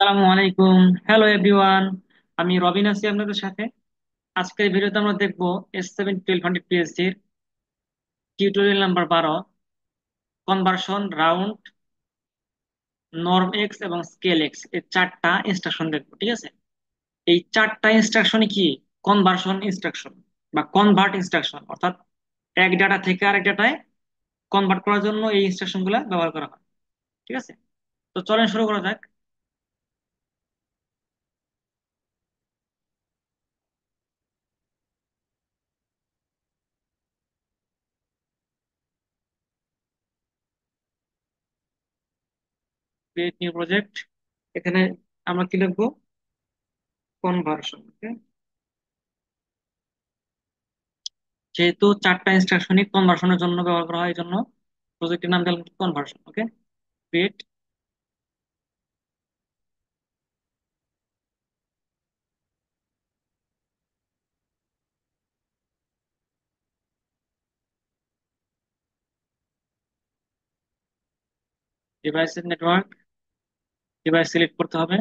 আসসালামু আলাইকুম। Hello everyone. আমি রবিন আছি আপনাদের সাথে। আজকের ভিডিওতে আমরা দেখবো S7-1200 PhD এর tutorial number 12, conversion, round, norm x এবং স্কেল এক্স, এই চারটা ইনস্ট্রাকশন দেখবো। ঠিক আছে, এই চারটা ইনস্ট্রাকশনই কি? কনভার্সন ইনস্ট্রাকশন বা কনভার্ট ইনস্ট্রাকশন, অর্থাৎ এক ডাটা থেকে আরেক ডাটায় কনভার্ট করার জন্য এই ইনস্ট্রাকশন গুলা ব্যবহার করা হয়। ঠিক আছে, তো চলেন শুরু করা যাক। Create new project. এখানে আমরা কি লিখবো? কনভার্সন। যেহেতু চারটা ইনস্ট্রাকশনই কনভার্সনের জন্য ব্যবহার করা হয়, এই জন্য প্রজেক্টের নাম দিলাম কনভার্সন। ওকে, ক্রিয়েট। ডিভাইসের নেটওয়ার্ক, ডিভাইস সিলেক্ট করতে হবে।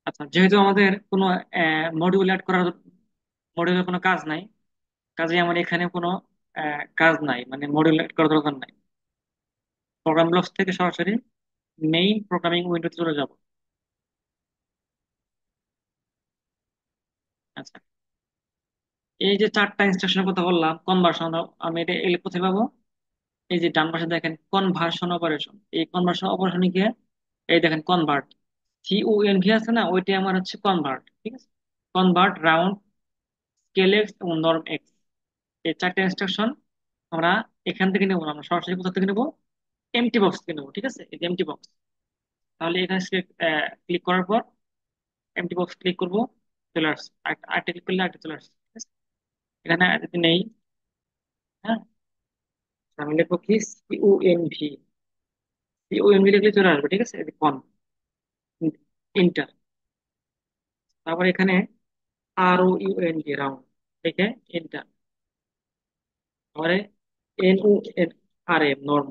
আচ্ছা, যেহেতু আমাদের কোনো মডিউল অ্যাড করার, মডিউলের কোনো কাজ নাই, কাজে আমার এখানে কোনো কাজ নাই, মানে মডিউল অ্যাড করার দরকার নাই। প্রোগ্রাম ব্লকস থেকে সরাসরি মেইন প্রোগ্রামিং উইন্ডোতে চলে যাব। আচ্ছা, এই যে চারটা ইনস্ট্রাকশনের কথা বললাম কনভার্সন, আমি এটা এগুলো কোথায় পাবো? এই যে ডান পাশে দেখেন কনভার্সন অপারেশন, এই কনভার্সন অপারেশনে গিয়ে এই দেখেন কনভার্ট, CONV আছে না, ওইটাই আমার হচ্ছে কনভার্ট। ঠিক আছে, কনভার্ট, রাউন্ড, স্কেল এক্স এবং নর্ম এক্স, এই চারটে ইনস্ট্রাকশন আমরা এখান থেকে নেবো না, আমরা সরাসরি কোথা থেকে নেবো? এমটি বক্স থেকে নেবো। ঠিক আছে, এই এমটি বক্স। তাহলে এখানে ক্লিক করার পর এমটি বক্স ক্লিক করবো, চলে আসছে। আরেকটা ক্লিক করলে আরেকটা চলে আসছে। ঠিক আছে, এখানে যদি নেই, হ্যাঁ, আমি লিখবো কি CONV, CONV লিখলে চলে আসবে। ঠিক আছে, কন, ইন্টার। তারপর এখানে ROUND, রাউন্ড, লিখে এন্টার। তারপরে NORM, নর্ম,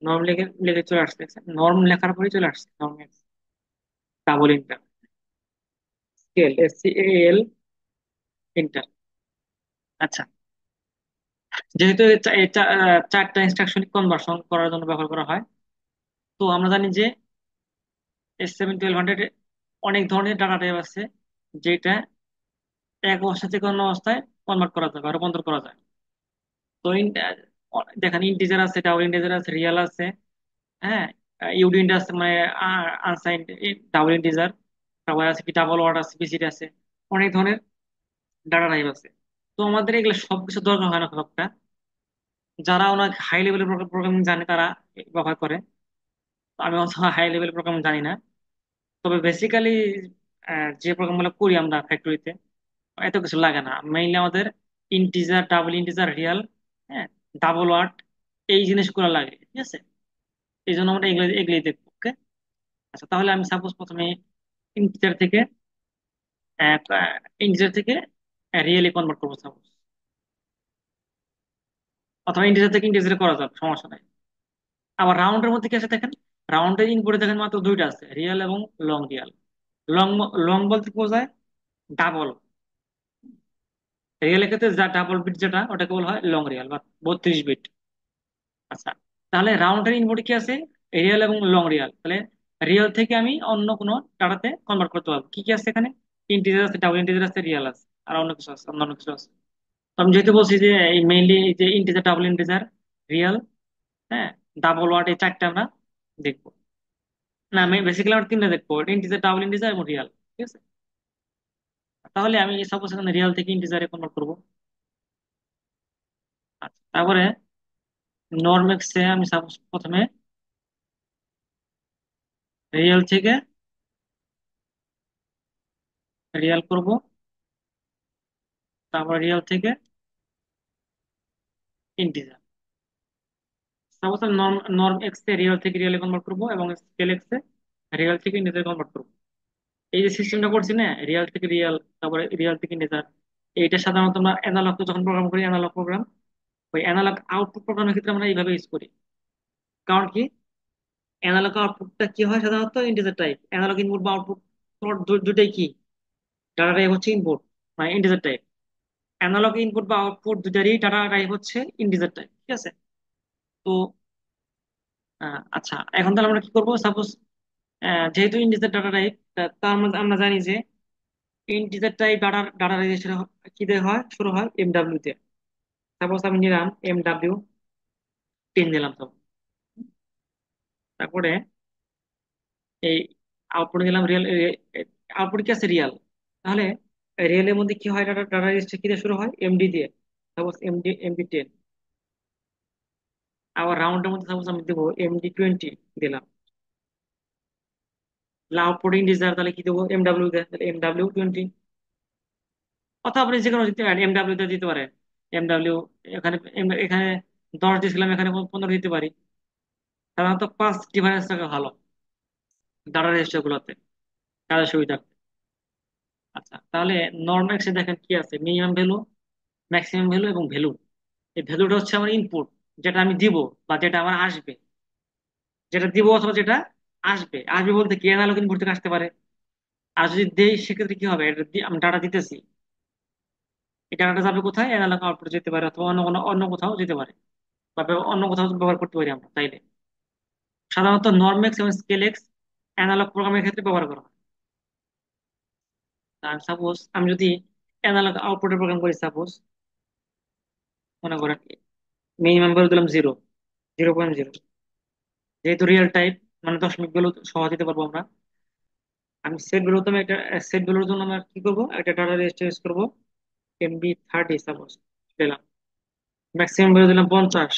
নর্ম লিখে লিখে চলে আসছে। নর্ম লেখার পরে চলে আসছে norm, double inter. Scale, SCAL, inter. আচ্ছা, যেহেতু চারটা ইনস্ট্রাকশন কনভার্সন করার জন্য ব্যবহার করা হয়, তো আমরা জানি যে S7-1200 অনেক ধরনের ডাটা টাইপ আছে, যেটা এক অবস্থা থেকে অন্য অবস্থায় কনভার্ট করা যায় বা রূপান্তর করা যায়। তো দেখেন ইন্টিজার আছে, ডাবল ইন্টিজার আছে, রিয়াল আছে, হ্যাঁ, ইউডিন্ট আছে, মানে আনসাইন্ড ডাবল ইন্টিজার, তারপরে আছে কি ডাবল ওয়ার্ড আছে, বিসিডি আছে, অনেক ধরনের ডাটা টাইপ আছে। তো আমাদের এগুলো সবকিছু দরকার হয় না খুব একটা। যারা অনেক হাই লেভেলের প্রোগ্রামিং জানে তারা ব্যবহার করে। তো আমি অত হাই লেভেল প্রোগ্রামিং জানি না। তবে বেসিক্যালি যে প্রোগ্রামগুলো করি আমরা ফ্যাক্টরিতে, এত কিছু লাগে না। মেইনলি আমাদের ইন্টিজার, ডাবল ইন্টিজার, রিয়াল, হ্যাঁ, ডাবল ওয়ার্ড, এই জিনিসগুলো লাগে। ঠিক আছে, এই জন্য আমরা এগুলো এগুলোই দেখবো। ওকে, আচ্ছা, তাহলে আমি সাপোজ প্রথমে ইন্টিজার থেকে ইন্টিজার থেকে রিয়েলি কনভার্ট করবো সাপোজ, অথবা ইন্টিজার থেকে ইন্টিজারে করা যাবে, সমস্যা নাই। আবার রাউন্ডের মধ্যে কি আছে দেখেন, রাউন্ডের ইনপুটে দেখেন মাত্র দুইটা আছে, রিয়েল এবং লং রিয়াল। লং, লং বলতে কি বোঝায়? ডাবল। রিয়েলের ক্ষেত্রে যা ডাবল বিট যেটা, ওটাকে বলা হয় লং রিয়াল বা 32 বিট। আচ্ছা, তাহলে রাউন্ডের ইনপুটে কি আছে? রিয়েল এবং লং রিয়াল। তাহলে রিয়েল থেকে আমি অন্য কোনো ডাটাতে কনভার্ট করতে পারবো। কি কি আছে এখানে? ইন্টিজার আছে, ডাবল ইন্টিজার আছে, রিয়াল আছে, আর অন্য কিছু আছে, অন্য কিছু আছে। তো আমি যেহেতু বলছি যে এই মেইনলি এই যে ইন্টিজার, ডাবল ইন্টিজার, রিয়েল, হ্যাঁ, ডাবল ওয়ার্ড, এই চারটে আমরা দেখবো। না, আমি বেসিক্যালি আমরা তিনটা দেখবো, ইন্টিজার, ডাবল ইন্টিজার এবং রিয়াল। ঠিক আছে, তাহলে আমি সাপোজ এখানে রিয়াল থেকে ইন্টিজারে কনভার্ট করবো। আচ্ছা, তারপরে নর্ম এক্সে আমি সাপোজ প্রথমে রিয়েল থেকে রিয়েল করব, তারপর রিয়েল থেকে ইন্টিজার। সাপোজ আমি নর্ম নর্ম এক্স এ রিয়েল থেকে রিয়েলে কনভার্ট করবো এবং স্কেল এক্স এ রিয়েল থেকে ইন্টিজার কনভার্ট করবো। এই যে সিস্টেমটা করছি না, রিয়েল থেকে রিয়েল, তারপরে রিয়েল থেকে ইন্টিজার, এইটা সাধারণত আমরা অ্যানালগ যখন প্রোগ্রাম করি, অ্যানালগ প্রোগ্রাম, ওই অ্যানালগ আউটপুট প্রোগ্রামের ক্ষেত্রে আমরা এইভাবে ইউজ করি। কারণ কি, অ্যানালগ আউটপুটটা কি হয় সাধারণত ইন্টিজার টাইপ, অ্যানালগ ইনপুট বা আউটপুট দুটাই কি, ডাটা টাইপ হচ্ছে ইনপুট, মানে ইন্টিজার টাইপ। অ্যানালগ ইনপুট বা আউটপুট দুটারই ডাটা টাইপ হচ্ছে ইন্টিজার টাইপ, ঠিক আছে? তো আচ্ছা, এখন তাহলে আমরা কি করবো, সাপোজ যেহেতু ইন্টিজার ডাটা টাইপ, তার মধ্যে আমরা জানি যে integer type data data register কি দিয়ে হয়, শুরু হয় এমডাব্লিউ তে। সাপোজ আমি নিলাম MW10 দিলাম তো, তারপরে এই আউটপুট দিলাম রিয়েল, আউটপুট কি আছে রিয়াল। তাহলে রিয়েলের মধ্যে কি হয়, ডাটা ডাটা রেজিস্টার কি দিয়ে শুরু হয়, এমডি দিয়ে। Suppose MD10। আবার রাউন্ডের মধ্যে সাপোজ আমি দেবো MD20 দিলাম। আউটপুট ইন্টিজার তাহলে কি দেবো, এমডাব্লিউ দেয়, তাহলে MW20। অথবা আপনি যে কোনো দিতে পারেন, MW তে দিতে পারেন। MW এখানে এখানে 10 দিয়েছিলাম, এখানে 15 দিতে পারি। সাধারণত 5 ডিভাইস থাকা ভালো ডাটা রেজিস্টার গুলোতে, কাজের সুবিধা। আচ্ছা, তাহলে নর্মাল দেখেন কি আছে, মিনিমাম ভ্যালু, ম্যাক্সিমাম ভ্যালু এবং ভ্যালু। এই ভ্যালুটা হচ্ছে আমার ইনপুট, যেটা আমি দিব বা যেটা আমার আসবে, যেটা দিব অথবা যেটা আসবে। আসবে বলতে কি, অ্যানালগ ইনপুট থেকে আসতে পারে। আর যদি দেই সেক্ষেত্রে কি হবে, এটা আমি ডাটা দিতেছি, এই ডাটাটা যাবে কোথায়, অ্যানালগ আউটপুট যেতে পারে অথবা অন্য কোনো অন্য কোথাও যেতে পারে, বা অন্য কোথাও ব্যবহার করতে পারি আমরা চাইলে। সাধারণত নরমেক্স এবং স্কেলেক্স অ্যানালগ প্রোগ্রামের ক্ষেত্রে ব্যবহার করা হয়। আর সাপোজ আমি যদি অ্যানালগ আউটপুটের প্রোগ্রাম করি, সাপোজ মনে করেন মিনিমাম ভ্যালু দিলাম 0.0, যেহেতু রিয়েল টাইপ, মানে দশমিক ভ্যালু সহ দিতে পারবো আমরা। আমি সেট ভ্যালু তো আমি একটা সেট ভ্যালুর জন্য আমরা কি করবো, একটা ডাটা রেজিস্টার ইউজ করবো, MB30 সাপোজ দিলাম। ম্যাক্সিমাম ভ্যালু দিলাম 50।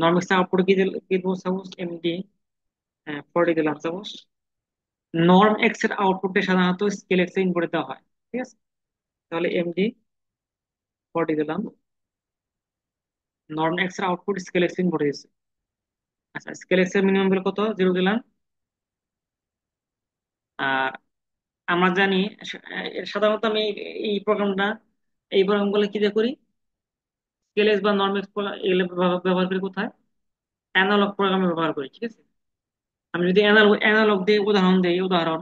নর্মাল আউটপুট কি দেবো, সাপোজ MD40 দিলাম সাপোজ। নর্ম এক্স এর আউটপুটে সাধারণত স্কেল এক্স এ ইনপুট দেওয়া হয়, ঠিক আছে? তাহলে MD40 দিলাম, নর্ম এক্স এর আউটপুট স্কেল এক্স ইনপুট দিয়েছে। আচ্ছা, স্কেল এক্স এর মিনিমাম ভ্যালু কত, 0 দিলাম। আর আমরা জানি সাধারণত আমি এই প্রোগ্রামটা, এই প্রোগ্রামগুলো কি দিয়ে করি, স্কেল এক্স বা নর্ম এক্স এগুলো ব্যবহার করি কোথায়, অ্যানালগ প্রোগ্রামে ব্যবহার করি, ঠিক আছে? আমি যদি অ্যানালগ দিয়ে উদাহরণ দিই, উদাহরণ,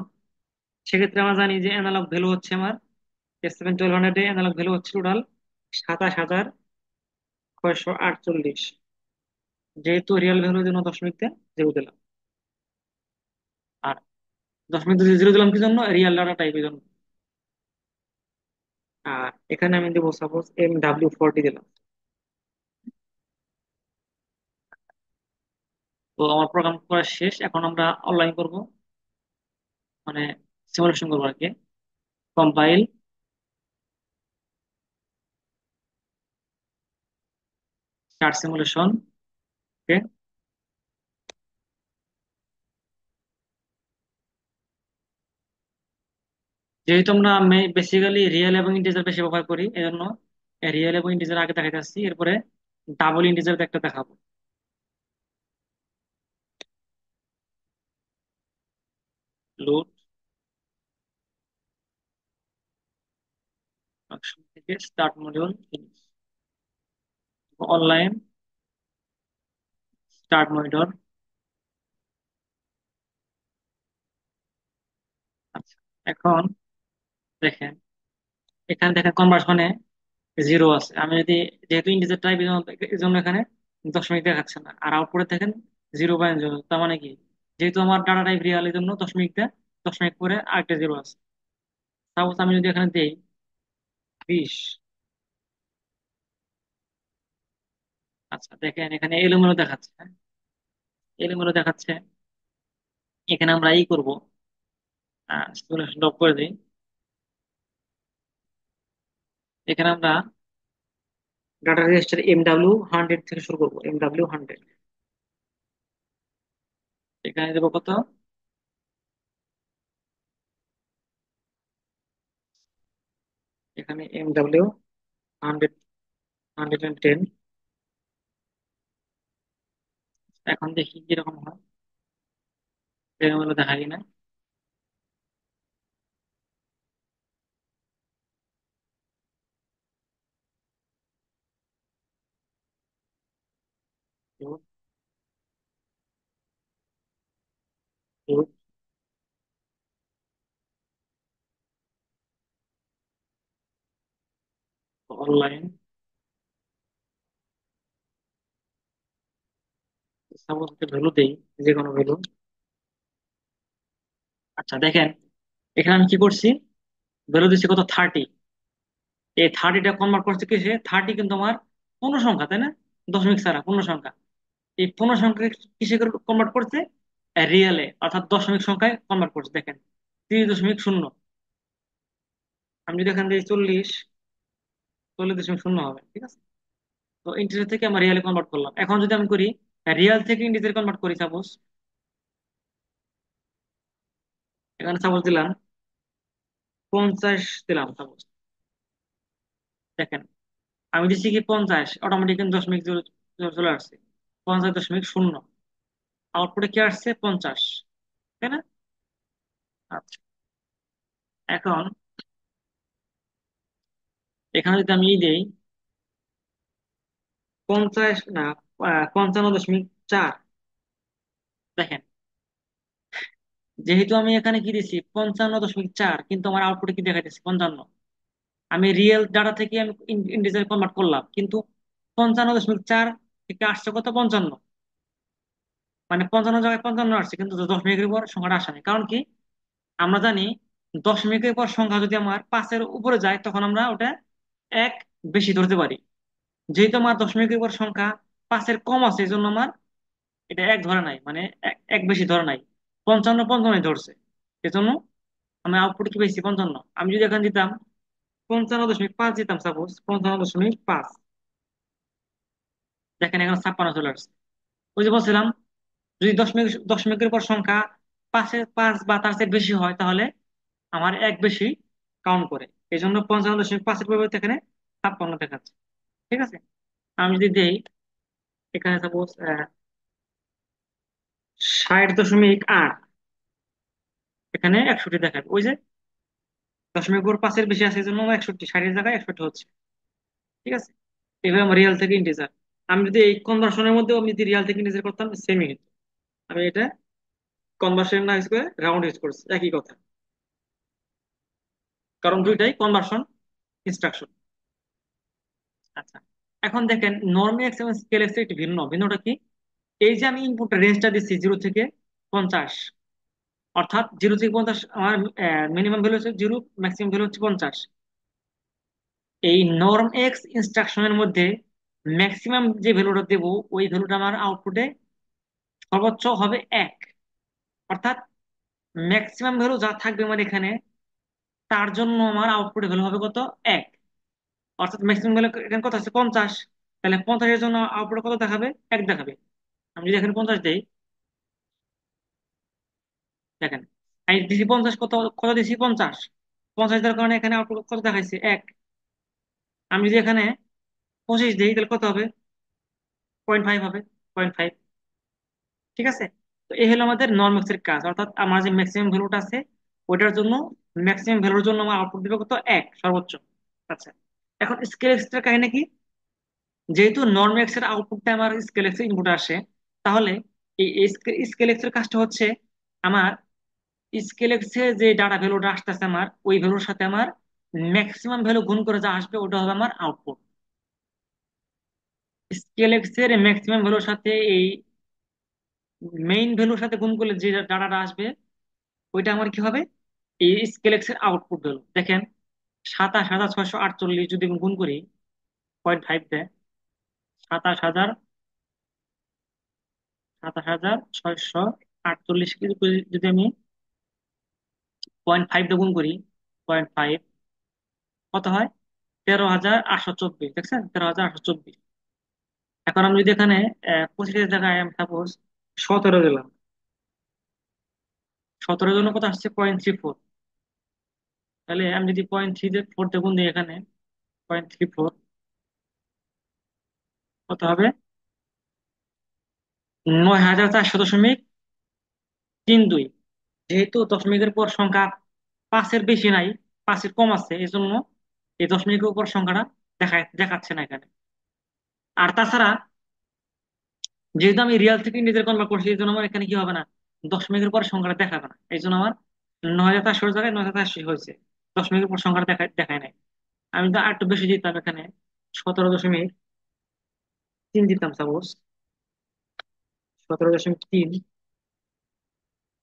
সেক্ষেত্রে আমরা জানি যে অ্যানালগ ভ্যালু হচ্ছে আমার S7-1200 অ্যানালগ ভ্যালু হচ্ছে টোটাল 27,648। যেহেতু রিয়েল ভ্যালুর জন্য দশমিক দিয়ে 0 দিলাম, আর দশমিক দিয়ে 0 দিলাম কি জন্য, রিয়েল ডাটা টাইপের জন্য। আর এখানে আমি দেবো সাপোজ MW40 দিলাম। তো আমার প্রোগ্রাম করা শেষ, এখন আমরা অনলাইন করব, মানে সিমুলেশন করবো আর কি। Compile, start simulation. ওকে, যেহেতু আমরা বেসিক্যালি রিয়েল এবং ইন্টিজার বেশি ব্যবহার করি, এই জন্য রিয়েল এবং ইন্টিজার আগে দেখাতে আসছি, এরপরে ডাবল ইন্টিজার একটা দেখাবো। লোড থেকে start module, online start monitor. আচ্ছা, এখন দেখেন, এখানে দেখেন কনভার্সনে 0 আছে। আমি যদি, যেহেতু ইন্টিজার টাইপ এই জন্য এখানে দশমিক দেখাচ্ছে না। আর আউটপুটে দেখেন 0.0, তার মানে কি, যেহেতু আমার ডাটা টাইপ রিয়াল এই জন্য দশমিক দেয়, দশমিক পরে আরেকটা 0 আছে। সাপোজ আমি যদি এখানে দেই 20। আচ্ছা, দেখেন এখানে এলোমেলো দেখাচ্ছে, হ্যাঁ, এলোমেলো দেখাচ্ছে। এখানে আমরা ই করবো, ড্রপ করে দিই। এখানে আমরা ডাটা রেজিস্টার MW100 থেকে শুরু করবো, MW100। এখানে দেবো কত? এখানে MW100, 110। এখন দেখি কিরকম হয়, এরকম হলে দেখাই না। অনলাইন সাপোজ ভ্যালু দেই, যে কোনো ভ্যালু। আচ্ছা দেখেন, এখানে আমি কি করছি, ভ্যালু দিচ্ছি কত, 30। এই 30টা কনভার্ট করছে কিসে, 30 কিন্তু আমার পূর্ণ সংখ্যা, তাই না? দশমিক ছাড়া পূর্ণ সংখ্যা। এই পূর্ণ সংখ্যা কিসে কনভার্ট করছে, রিয়েলে, অর্থাৎ দশমিক সংখ্যায় কনভার্ট করছে। দেখেন 30.0। আমি যদি এখান থেকে 40, 40.0 হবে, ঠিক আছে? তো ইন্টিজার থেকে আমরা রিয়েলে কনভার্ট করলাম। এখন যদি আমি করি রিয়েল থেকে ইন্টিজার কনভার্ট করি, সাপোজ এখানে সাপোজ দিলাম 50 দিলাম সাপোজ। দেখেন আমি দিচ্ছি কি 50, অটোমেটিক কিন্তু দশমিক চলে আসছে, 50.0। আউটপুটে কি আসছে, 50, তাই না? আচ্ছা, এখন এখানে যদি আমি দিই 50 না, 55.4। দেখেন, যেহেতু আমি এখানে কি দিচ্ছি 55.4, কিন্তু আমার আউটপুটে কি দেখাইতেছে, 55। আমি রিয়েল ডাটা থেকে আমি ইন্টিজার কনভার্ট করলাম, কিন্তু 55.4 থেকে আসছে কত, 55। মানে 55 জায়গায় 55 আসছে, কিন্তু দশমিকের পর সংখ্যাটা আসে নাই। কারণ কি, আমরা জানি দশমিকের পর সংখ্যা যদি আমার 5-এর উপরে যায়, তখন আমরা ওটা এক বেশি ধরতে পারি। যেহেতু আমার দশমিকের পর সংখ্যা 5-এর কম আছে, এই জন্য আমার এটা এক ধরে নাই, মানে এক বেশি ধরে নাই, 55 55 ধরছে। এজন্য আমি আউটপুট কি পেয়েছি, 55। আমি যদি এখানে দিতাম 55.5 দিতাম, সাপোজ 55.5, দেখেন এখানে 56 চলে আসছে। ওই যে বলছিলাম, যদি দশমিকের পর সংখ্যা 5 বা তার চেয়ে বেশি হয়, তাহলে আমার এক বেশি কাউন্ট করে। এই জন্য 55.5-এর পরিবর্তে এখানে 56 দেখাচ্ছে, ঠিক আছে? আমি যদি দেই এখানে সাপোজ 60.8, এখানে 61 দেখাবে। ওই যে দশমিক উপর 5-এর বেশি আছে, এই জন্য 61, 60-এর জায়গায় 61 হচ্ছে, ঠিক আছে? এভাবে আমার রিয়াল থেকে ইন্টিজার। আমি যদি এই কনভার্সনের মধ্যে আমি যদি রিয়াল থেকে ইন্টিজার করতাম, সেমই হতো। আমি এটা কনভার্সন না ইউজ করে রাউন্ড ইউজ করছি, একই কথা, কারণ দুইটাই কনভার্সন ইনস্ট্রাকশন। আচ্ছা, এখন দেখেন নর্ম এক্স এবং স্কেল এক্স একটু ভিন্ন। ভিন্নটা কি, এই যে আমি ইনপুট রেঞ্জটা দিচ্ছি 0 থেকে 50, অর্থাৎ 0 থেকে 50 আমার মিনিমাম ভ্যালু হচ্ছে 0, ম্যাক্সিমাম ভ্যালু হচ্ছে 50। এই নর্ম এক্স ইনস্ট্রাকশনের মধ্যে ম্যাক্সিমাম যে ভ্যালুটা দেবো, ওই ভ্যালুটা আমার আউটপুটে সর্বোচ্চ হবে 1। অর্থাৎ ম্যাক্সিমাম ভ্যালু যা থাকবে আমার এখানে, তার জন্য আমার আউটপুটে ভ্যালু হবে কত, 1। অর্থাৎ ম্যাক্সিমাম ভ্যালু এখানে কত আছে, 50। তাহলে 50-এর জন্য আউটপুটে কত দেখাবে, 1 দেখাবে। আমি যদি এখানে 50 দেই, দেখেন আমি দিছি 50, কত কত দিছি, 50। 50 দেওয়ার কারণে এখানে আউটপুট কত দেখাইছে, 1। আমি যদি এখানে 25 দিই, তাহলে কত হবে, 0.5 হবে, 0.5, ঠিক আছে? তো এই হলো আমাদের নর্মাক্স এর কাজ। অর্থাৎ আমার যে ম্যাক্সিমাম ভ্যালুটা আছে, ওইটার জন্য, ম্যাক্সিমাম ভ্যালুর জন্য আমার আউটপুট দিবে কত, 1 সর্বোচ্চ। আচ্ছা, এখন স্কেল এক্স এর কাহিনী কি, যেহেতু নর্মাক্স এর আউটপুটটা আমার স্কেল এক্স এর ইনপুট আসে, তাহলে এই স্কেল এক্স এর কাজটা হচ্ছে আমার স্কেল এক্স এ যে ডাটা ভ্যালুটা আসতেছে আমার, ওই ভ্যালুর সাথে আমার ম্যাক্সিমাম ভ্যালু গুণ করে যা আসবে, ওটা হবে আমার আউটপুট। স্কেল এক্স এর ম্যাক্সিমাম ভ্যালুর সাথে এই মেইন ভ্যালুর সাথে গুণ করলে যে ডাটাটা আসবে, ওইটা আমার কি হবে, এই স্কেল এক্স এর আউটপুট ভ্যালু। দেখেন 27,648 যদি আমি গুণ করি 0.5 দেয়, 27,000, 27,648 যদি আমি 0.5 দিয়ে গুণ করি, 0.5 কত হয়, 13,824, দেখছেন? 13,824। এখন আমি যদি এখানে 25-এর জায়গায় আমি সাপোজ 17 দিলাম, 17 জন্য কত আসছে? 0.34। তাহলে আমি যদি 0.34 দিয়ে গুণ দিই এখানে, 0.34 কত হবে? 9,400.32। যেহেতু দশমিকের পর সংখ্যা পাঁচের বেশি নাই, পাঁচের কম আছে, এই জন্য এই দশমিকের উপর সংখ্যাটা দেখাচ্ছে না এখানে। আর তাছাড়া যেহেতু আমি রিয়াল থেকে ইন্টিজার কনভার্ট করছি, এই জন্য আমার এখানে কি হবে না, দশমিকের পর সংখ্যাটা দেখাবে না। এই জন্য আমার 9,400 জায়গায় 9,400 হয়েছে, দশমিকের পর সংখ্যাটা দেখায় নাই। আমি তো আর একটু বেশি দিতাম এখানে, 17.3 দিতাম সাপোজ, 17.3।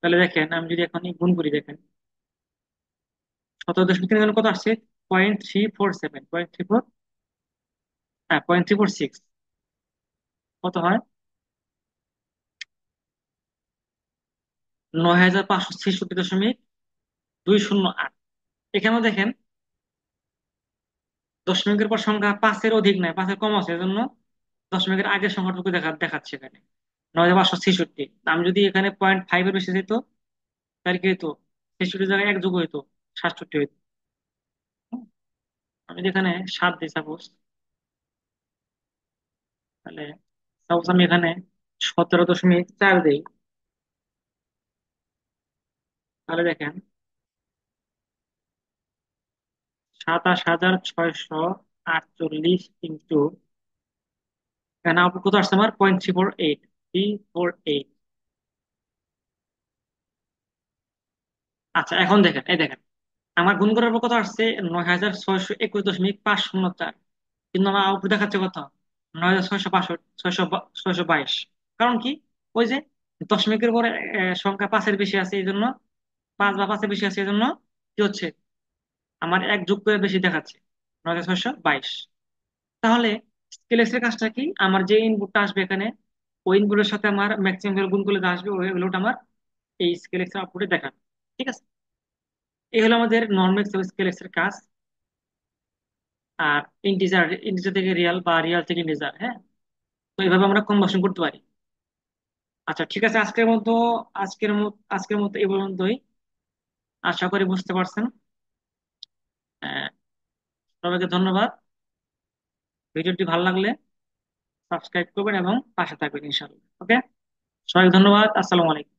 তাহলে দেখেন আমি যদি এখন এই গুণ করি, দেখেন 17.3 জন্য কত আসছে? 0.347, 0.34, হ্যাঁ 0.346। কত হয়? 9,566.208। এখানেও দেখেন দশমিকের পর সংখ্যা পাঁচের অধিক নাই, পাঁচের কম আছে, এজন্য দশমিকের আগের সংখ্যাটুকু দেখাচ্ছে এখানে 9,566। আমি যদি এখানে 0.5-এর বেশি যেত, তাহলে কি হইতো? 66 জায়গায় এক যোগ হইতো, 67 হইতো। হুম? আমি যদি এখানে 7 দিই সাপোজ, তাহলে সাপোজ আমি এখানে 17.4 দিই, তাহলে দেখেন 27,648 ইন্টু, এখানে আউটপুট কত আসছে আমার? 0.348। আচ্ছা এখন দেখেন, এই দেখেন আমার গুণ করার পর কত আসছে? 9,621.504। কিন্তু আমার আউটপুট দেখাচ্ছে কত? 9,662, 622। কারণ কি? ওই যে দশমিকের পরে সংখ্যা পাঁচের বেশি আছে, এই জন্য, পাঁচ বা পাঁচের বেশি আছে এই জন্য কি হচ্ছে, আমার এক যোগ করে বেশি দেখাচ্ছে, 9,622। তাহলে স্কেলেক্স এর কাজটা কি? আমার যে ইনপুটটা আসবে এখানে, ওই ইনপুটের সাথে আমার ম্যাক্সিমাম ভ্যালু গুণ করলে যা আসবে, ওই ভ্যালুটা আমার এই স্কেলেক্স এর আউটপুটে দেখাবে। ঠিক আছে? এই হলো আমাদের নর্মেক্স এবং স্কেলেক্স এর কাজ। আর ইন্টিজার, ইন্টিজার থেকে রিয়াল বা রিয়াল থেকে ইন্টিজার, হ্যাঁ, তো এইভাবে আমরা কনভার্সন করতে পারি। আচ্ছা ঠিক আছে, আজকের মতো এই পর্যন্তই। আশা করি বুঝতে পারছেন। আহ, সবাইকে ধন্যবাদ। ভিডিওটি ভালো লাগলে সাবস্ক্রাইব করবেন এবং পাশে থাকবেন ইনশাআল্লাহ। ওকে, সবাইকে ধন্যবাদ। আসসালামু আলাইকুম।